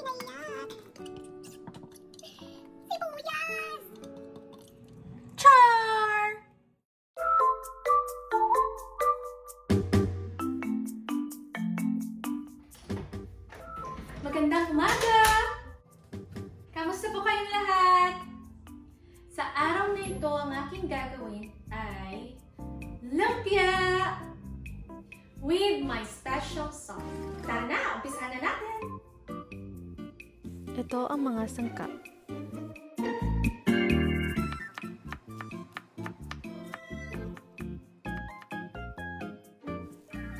Pinaiyak! Sibuyas! Char! Magandang umaga! Kamusta po kayong lahat? Sa araw na ito, ang aking gagawin ay lumpia with my special sauce. Tara na, umpisahan na natin! Ito ang mga sangkap.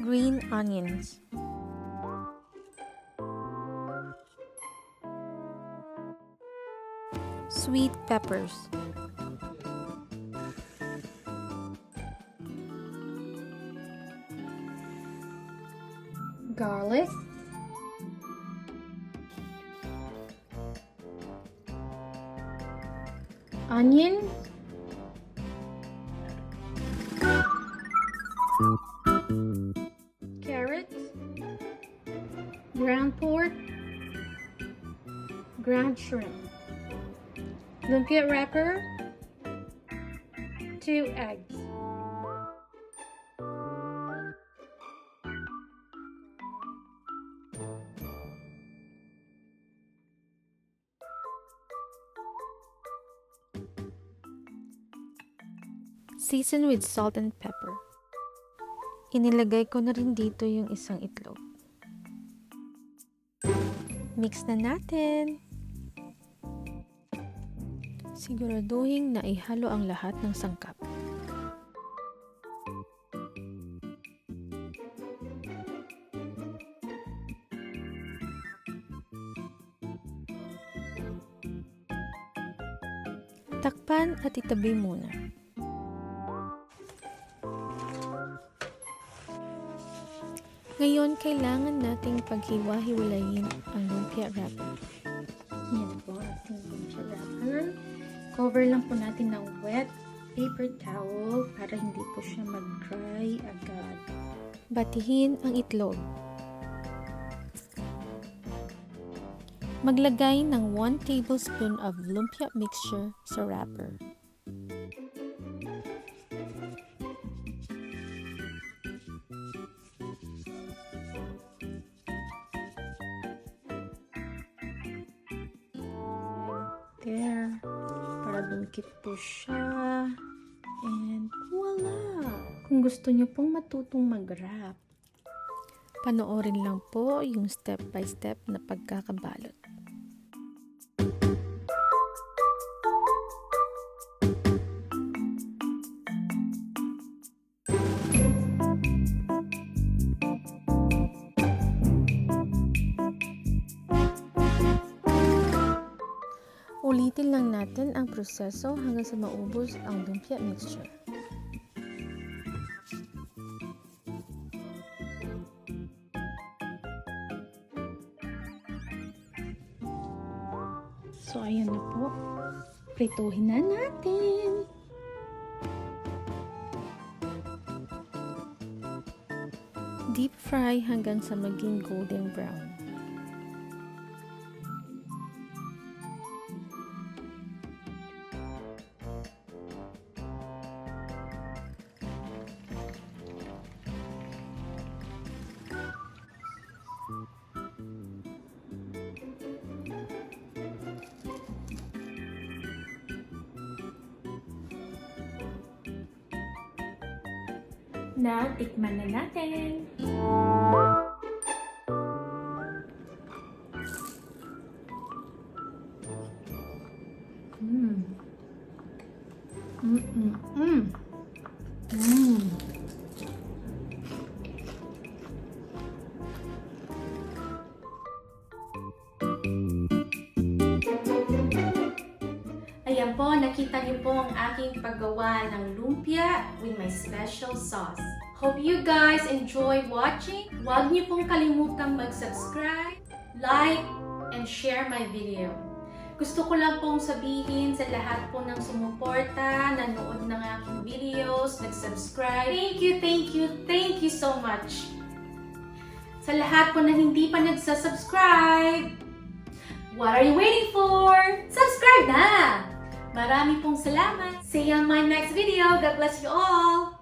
Green onions. Sweet peppers. Garlic. Onion. Carrots. Ground pork. Ground shrimp. Lumpia wrapper. 2 eggs. Season with salt and pepper. Inilagay ko na rin dito yung isang itlog. Mix na natin. Siguraduhin na ihalo ang lahat ng sangkap. Takpan at itabi muna. Ngayon, kailangan nating paghiwa-hiwalayin ang lumpia wrapper. Yan po ating lumpia wrapper. Cover lang po natin ng wet paper towel para hindi po siya mag-dry agad. Batihin ang itlog. Maglagay ng 1 tablespoon of lumpia mixture sa wrapper. There, para dumikit po siya. And voila! Kung gusto nyo pong matutong mag-wrap, panoorin lang po yung step by step na pagkakabalot. Ulitin lang natin ang proseso hanggang sa maubos ang lumpia mixture. So, ayan na po. Prituhin na natin. Deep fry hanggang sa maging golden brown. Na tikman na natin. Ayan po, nakita niyo po ang aking paggawa ng lumpia with my special sauce. Hope you guys enjoy watching. Huwag niyo pong kalimutang mag-subscribe, like, and share my video. Gusto ko lang pong sabihin sa lahat po ng sumuporta, nanood ng aking videos, nag-subscribe. Thank you so much. Sa lahat po na hindi pa nagsasubscribe, What are you waiting for? Subscribe na! Marami pong salamat. See you on my next video. God bless you all.